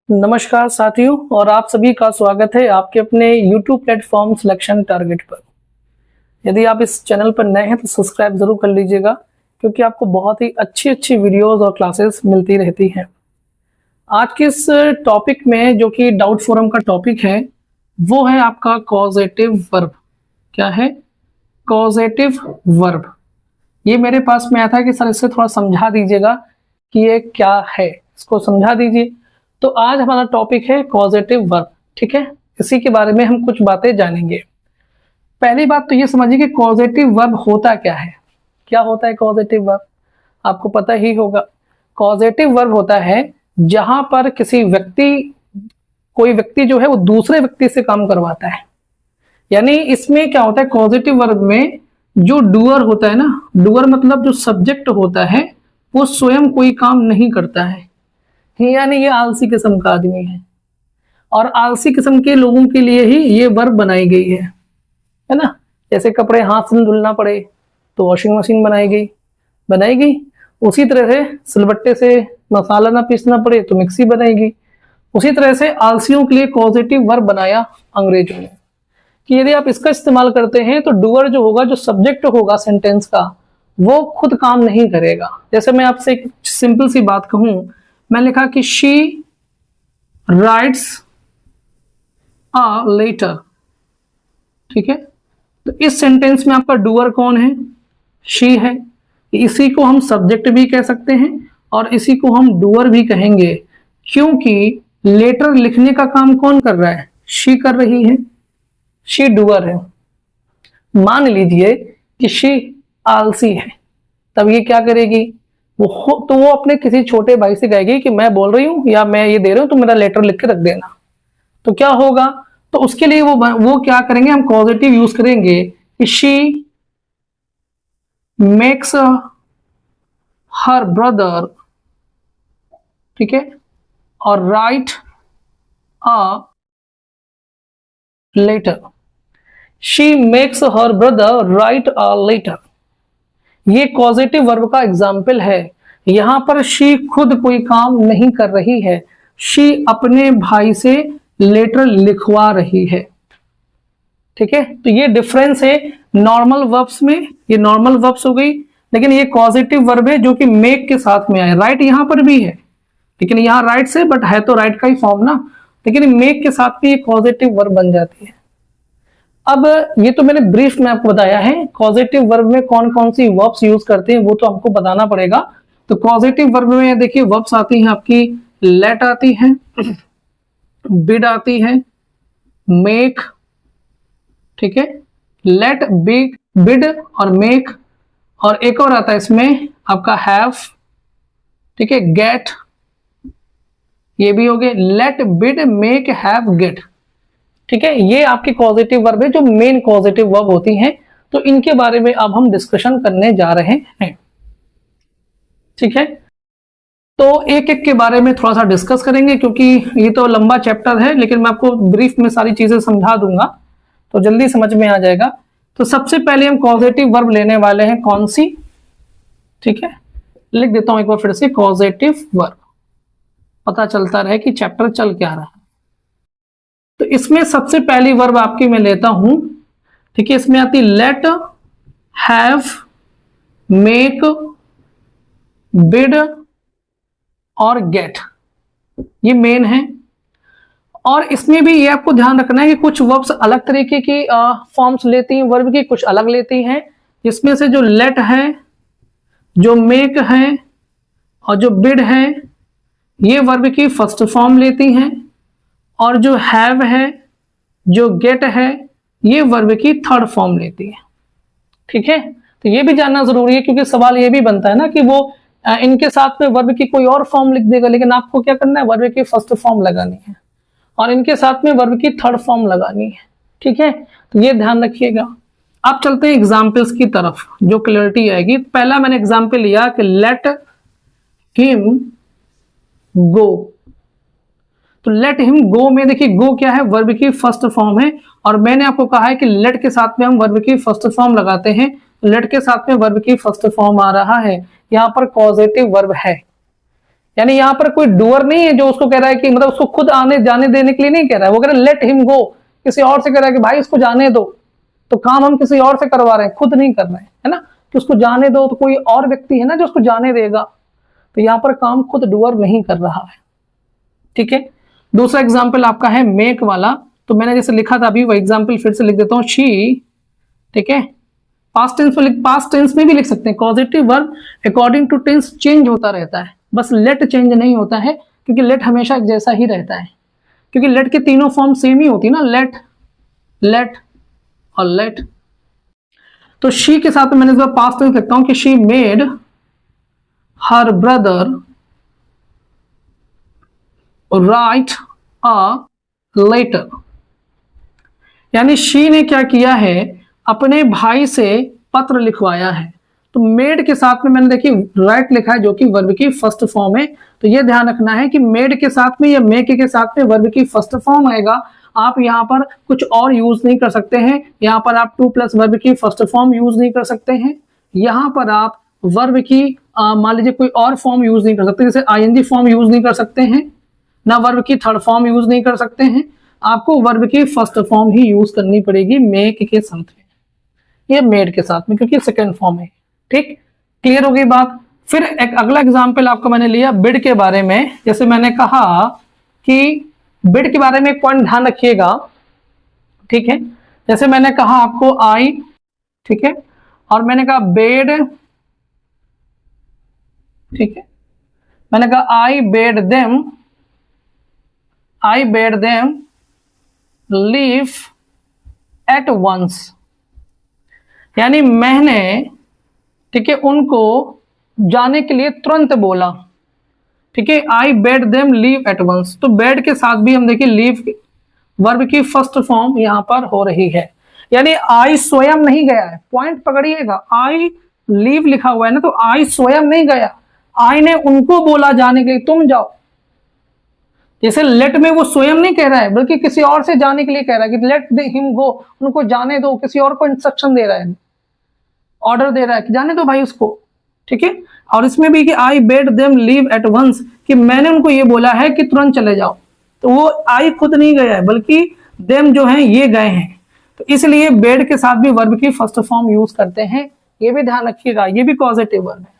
नमस्कार साथियों और आप सभी का स्वागत है आपके अपने YouTube प्लेटफॉर्म सिलेक्शन टारगेट पर। यदि आप इस चैनल पर नए हैं तो सब्सक्राइब जरूर कर लीजिएगा क्योंकि आपको बहुत ही अच्छी वीडियोस और क्लासेस मिलती रहती हैं। आज के इस टॉपिक में जो कि डाउट फोरम का टॉपिक है वो है आपका कॉजेटिव वर्ब। क्या है? Causative verb. ये मेरे पास में आया था कि सर इससे थोड़ा समझा दीजिएगा कि ये क्या है, इसको समझा दीजिए। तो आज हमारा टॉपिक है कॉजेटिव वर्ब। ठीक है, इसी के बारे में हम कुछ बातें जानेंगे। पहली बात तो ये समझिए कि कॉजेटिव वर्ब होता क्या है। क्या होता है कॉजेटिव वर्ब? आपको पता ही होगा। कॉजेटिव वर्ब होता है जहां पर कोई व्यक्ति जो है वो दूसरे व्यक्ति से काम करवाता है। यानी इसमें क्या होता है, कॉजेटिव वर्ब में जो डूअर होता है ना, डूअर मतलब जो सब्जेक्ट होता है वो स्वयं कोई काम नहीं करता है। यानी ये आलसी किस्म का आदमी है और आलसी किस्म के लोगों के लिए ही ये वर्ब बनाई गई है ना। जैसे कपड़े हाथ से धुलना पड़े तो वॉशिंग मशीन बनाई गई। उसी तरह से सिलबट्टे से मसाला ना पीसना पड़े तो मिक्सी बनाएगी। उसी तरह से आलसियों के लिए पॉजिटिव वर्ब बनाया अंग्रेजों ने कि यदि आप इसका इस्तेमाल करते हैं तो डूअर जो होगा, जो सब्जेक्ट होगा सेंटेंस का, वो खुद काम नहीं करेगा। जैसे मैं आपसे एक सिंपल सी बात कहूं, मैं लिखा कि शी राइट्स अ लेटर। ठीक है, तो इस सेंटेंस में आपका डूअर कौन है? शी है। इसी को हम सब्जेक्ट भी कह सकते हैं और इसी को हम डूअर भी कहेंगे क्योंकि लेटर लिखने का काम कौन कर रहा है? शी कर रही है, शी डूअर है। मान लीजिए कि शी आलसी है, तब ये क्या करेगी? तो वो अपने किसी छोटे भाई से कहेगी कि मैं बोल रही हूं या मैं ये दे रही हूं तो मेरा लेटर लिख के रख देना। तो क्या होगा? तो उसके लिए वो क्या करेंगे, हम पॉजिटिव यूज करेंगे कि शी मेक्स हर ब्रदर, ठीक है, और write a letter. She makes her brother write a letter. ये पॉजिटिव वर्ब का एग्जाम्पल है। यहां पर शी खुद कोई काम नहीं कर रही है, शी अपने भाई से लेटर लिखवा रही है। ठीक है, तो ये डिफरेंस है नॉर्मल वर्ब्स में। ये नॉर्मल वर्ब्स हो गई, लेकिन ये पॉजिटिव वर्ब है जो कि मेक के साथ में आए। राइट यहां पर भी है, लेकिन यहां राइट से, बट है तो राइट का ही फॉर्म ना, लेकिन मेक के साथ भी ये पॉजिटिव वर्ब बन जाती है। अब ये तो मैंने ब्रीफ में आपको बताया है, पॉजिटिव वर्ब में कौन कौन सी वर्ब्स यूज करते हैं वो तो हमको बताना पड़ेगा। तो पॉजिटिव वर्ब में देखिए वर्ब्स आती हैं आपकी, लेट आती है, बिड आती है, मेक, ठीक है, लेट, बिड और मेक, और एक और आता है इसमें आपका हैव, ठीक है, गेट, ये भी हो गए। Let, bid, make, have, get. ठीक है, ये आपकी पॉजिटिव वर्ब है जो मेन पॉजिटिव वर्ब होती हैं। तो इनके बारे में अब हम डिस्कशन करने जा रहे हैं। ठीक है, तो एक एक के बारे में थोड़ा सा डिस्कस करेंगे क्योंकि ये तो लंबा चैप्टर है, लेकिन मैं आपको ब्रीफ में सारी चीजें समझा दूंगा तो जल्दी समझ में आ जाएगा। तो सबसे पहले हम पॉजिटिव वर्ब लेने वाले हैं कौन सी? ठीक है, लिख देता हूं एक बार फिर से, पॉजिटिव वर्ब, पता चलता रहे कि चैप्टर चल क्या रहा है। तो इसमें सबसे पहली वर्ब आपकी मैं लेता हूं, ठीक है, इसमें आती लेट, हैव, मेक, बिड और गेट। ये मेन है। और इसमें भी ये आपको ध्यान रखना है कि कुछ वर्ब्स अलग तरीके की फॉर्म्स लेती हैं वर्ब की, कुछ अलग लेती हैं। इसमें से जो लेट है, जो मेक है और जो बिड है, ये वर्ब की फर्स्ट फॉर्म लेती हैं, और जो हैव है, जो गेट है, ये वर्ब की थर्ड फॉर्म लेती है। ठीक है, तो ये भी जानना जरूरी है क्योंकि सवाल ये भी बनता है ना कि वो इनके साथ में वर्ब की कोई और फॉर्म लिख देगा, लेकिन आपको क्या करना है, वर्ब की फर्स्ट फॉर्म लगानी है और इनके साथ में वर्ब की थर्ड फॉर्म लगानी है। ठीक है, तो ये ध्यान रखिएगा। अब चलते हैं एग्जाम्पल्स की तरफ, जो क्लियरिटी आएगी। पहला मैंने एग्जाम्पल लिया कि लेट हिम गो। तो लेट हिम गो में देखिए गो क्या है, वर्ब की फर्स्ट फॉर्म है, और मैंने आपको कहा है कि लेट के साथ में हम वर्ब की फर्स्ट फॉर्म लगाते हैं। लेट के साथ में वर्ब की फर्स्ट फॉर्म आ रहा है, यहां पर पॉजिटिव वर्ब है। यानी यहाँ पर कोई डूअर नहीं है जो उसको कह रहा है कि मतलब उसको खुद आने जाने देने के लिए नहीं कह रहा है, वो कह रहा है लेट हिम गो, किसी और से कह रहा है कि भाई इसको जाने दो। तो काम हम किसी और से करवा रहे हैं, खुद नहीं कर रहे हैं, है ना, कि उसको जाने दो, तो कोई और व्यक्ति है ना जो उसको जाने देगा। तो यहाँ पर काम खुद डूअर नहीं कर रहा है। ठीक है, दूसरा एग्जाम्पल आपका है मेक वाला। तो मैंने जैसे लिखा था अभी वो एग्जाम्पल फिर से लिख देता हूँ, शी। ठीक है, पास्ट टेंस में भी लिख सकते हैं। Positive verb according to tense change होता रहता है, बस लेट चेंज नहीं होता है, क्योंकि लेट हमेशा एक जैसा ही रहता है, क्योंकि लेट के तीनों फॉर्म सेम ही होती है ना, लेट, लेट और लेट। तो शी के साथ में मैंने इस बार पास्ट टेंस लिखता हूं कि she made her brother write a letter. यानी शी ने क्या किया है, अपने भाई से पत्र लिखवाया है। तो मेड के साथ में मैंने देखिए राइट लिखा है जो कि वर्ब की फर्स्ट फॉर्म है। तो ये ध्यान रखना है कि मेड के साथ में या मेक के साथ में वर्ब की फर्स्ट फॉर्म आएगा। आप यहाँ पर कुछ और यूज नहीं कर सकते हैं, यहाँ पर आप टू प्लस वर्ब की फर्स्ट फॉर्म यूज नहीं कर सकते हैं, यहाँ पर आप वर्ब की मान लीजिए कोई और फॉर्म यूज नहीं कर सकते, जैसे आईएनजी फॉर्म यूज नहीं कर सकते हैं, ना वर्ब की थर्ड फॉर्म यूज नहीं कर सकते हैं। आपको वर्ब की फर्स्ट फॉर्म ही यूज करनी पड़ेगी मेक के साथ में, ये मेड के साथ में, क्योंकि सेकंड फॉर्म है। ठीक, क्लियर हो गई बात। फिर एक अगला एग्जांपल आपको मैंने लिया बिड के बारे में। जैसे मैंने कहा कि बिड के बारे में एक पॉइंट ध्यान रखिएगा। ठीक है, जैसे मैंने कहा आपको आई, ठीक है, और मैंने कहा बेड, ठीक है, मैंने कहा I bade them leave at once. यानी मैंने, ठीक है, उनको जाने के लिए तुरंत बोला। ठीक है, I bade them leave at once. तो बेड के साथ भी हम देखिए लीव वर्ब की फर्स्ट फॉर्म यहां पर हो रही है। यानी आई स्वयं नहीं गया है, पॉइंट पकड़िएगा, आई लीव लिखा हुआ है ना, तो आई स्वयं नहीं गया, आई ने उनको बोला जाने के लिए तुम जाओ। जैसे लेट में वो स्वयं नहीं कह रहा है, बल्कि किसी और से जाने के लिए कह रहा है कि लेट हिम गो, उनको जाने दो, किसी और को इंस्ट्रक्शन दे रहा है, ऑर्डर दे रहा है कि जाने दो भाई उसको। ठीक है, और इसमें भी कि I bade them leave at once, कि मैंने उनको ये बोला है कि तुरंत चले जाओ। तो वो आई खुद नहीं गया है, बल्कि देम जो है ये गए हैं। तो इसलिए बेड के साथ भी वर्ब की फर्स्ट फॉर्म यूज करते हैं, ये भी ध्यान रखिएगा, ये भी पॉजिटिव वर्ब है।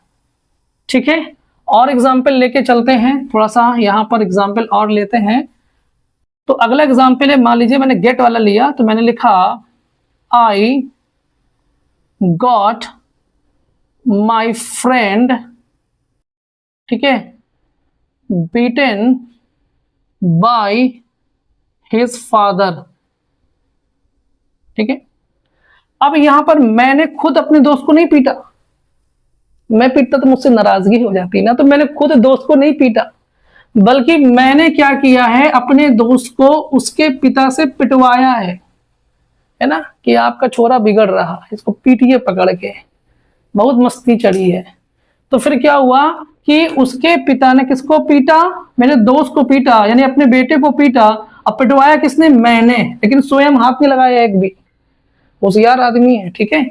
ठीक है, और एग्जाम्पल लेके चलते हैं, थोड़ा सा यहां पर एग्जाम्पल और लेते हैं। तो अगला एग्जाम्पल है, मान लीजिए मैंने गेट वाला लिया, तो मैंने लिखा आई गॉट माई फ्रेंड, ठीक है, बीटन बाय हिज फादर। ठीक है, अब यहां पर मैंने खुद अपने दोस्त को नहीं पीटा, मैं पीटता तो मुझसे नाराजगी हो जाती ना, तो मैंने खुद दोस्त को नहीं पीटा, बल्कि मैंने क्या किया है, अपने दोस्त को उसके पिता से पिटवाया है ना, कि आपका छोरा बिगड़ रहा, इसको पीटिए पकड़ के, बहुत मस्ती चढ़ी है। तो फिर क्या हुआ कि उसके पिता ने किसको पीटा, मेरे दोस्त को पीटा, यानी अपने बेटे को पीटा। अब पिटवाया किसने, मैंने, लेकिन स्वयं हाथ नहीं लगाया एक भी, होशियार आदमी है। ठीक है,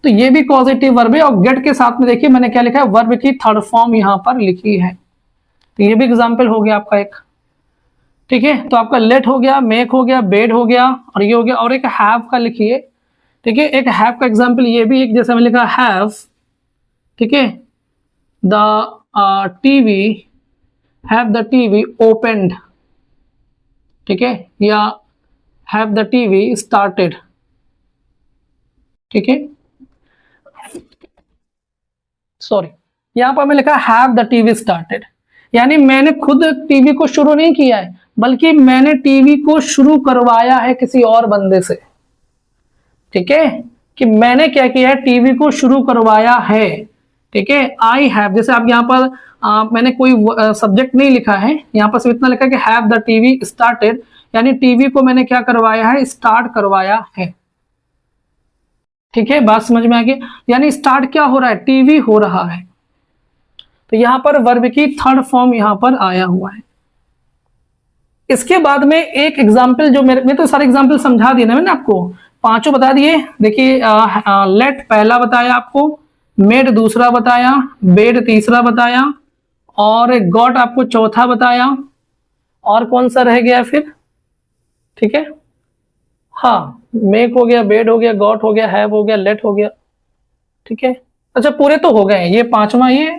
तो ये भी पॉजिटिव वर्ब है। और गेट के साथ में देखिए मैंने क्या लिखा है, वर्ब की थर्ड फॉर्म यहां पर लिखी है। तो ये भी एग्जाम्पल हो गया आपका एक। ठीक है, तो आपका लेट हो गया, मेक हो गया, बेड हो गया, और ये हो गया। और एक हैव का लिखिए। ठीक है, एक हैव का एग्जाम्पल ये भी, एक जैसे मैंने लिखा हैव, ठीक है, the TV, have the TV opened, ठीक है, या हैव द टीवी स्टार्टेड। ठीक है, सॉरी, यहां पर मैं लिखा हैव द टीवी स्टार्टेड, यानी मैंने खुद टीवी को शुरू नहीं किया है, बल्कि मैंने टीवी को शुरू करवाया है किसी और बंदे से। ठीक है, कि मैंने क्या किया है, टीवी को शुरू करवाया है। ठीक है, आई हैव, जैसे आप यहाँ पर मैंने कोई सब्जेक्ट नहीं लिखा है, यहाँ पर सिर्फ इतना लिखा है कि हैव द टीवी स्टार्टेड, यानी टीवी को मैंने क्या करवाया है, स्टार्ट करवाया है। ठीक है, बात समझ में आ गई, यानी स्टार्ट क्या हो रहा है, टीवी हो रहा है। तो यहां पर वर्ब की थर्ड फॉर्म यहां पर आया हुआ है। इसके बाद में एक एग्जाम्पल, जो मैं तो सारे एग्जाम्पल समझा दिए ना मैंने आपको, पांचों बता दिए। देखिए लेट पहला बताया आपको, मेड दूसरा बताया, बेड तीसरा बताया, और गॉट आपको चौथा बताया, और कौन सा रह गया फिर? ठीक है, हाँ, मेक हो गया, बेड हो गया, गॉट हो गया, हैव हो गया, लेट हो गया। ठीक है, अच्छा पूरे तो हो गए, ये पांचवा ये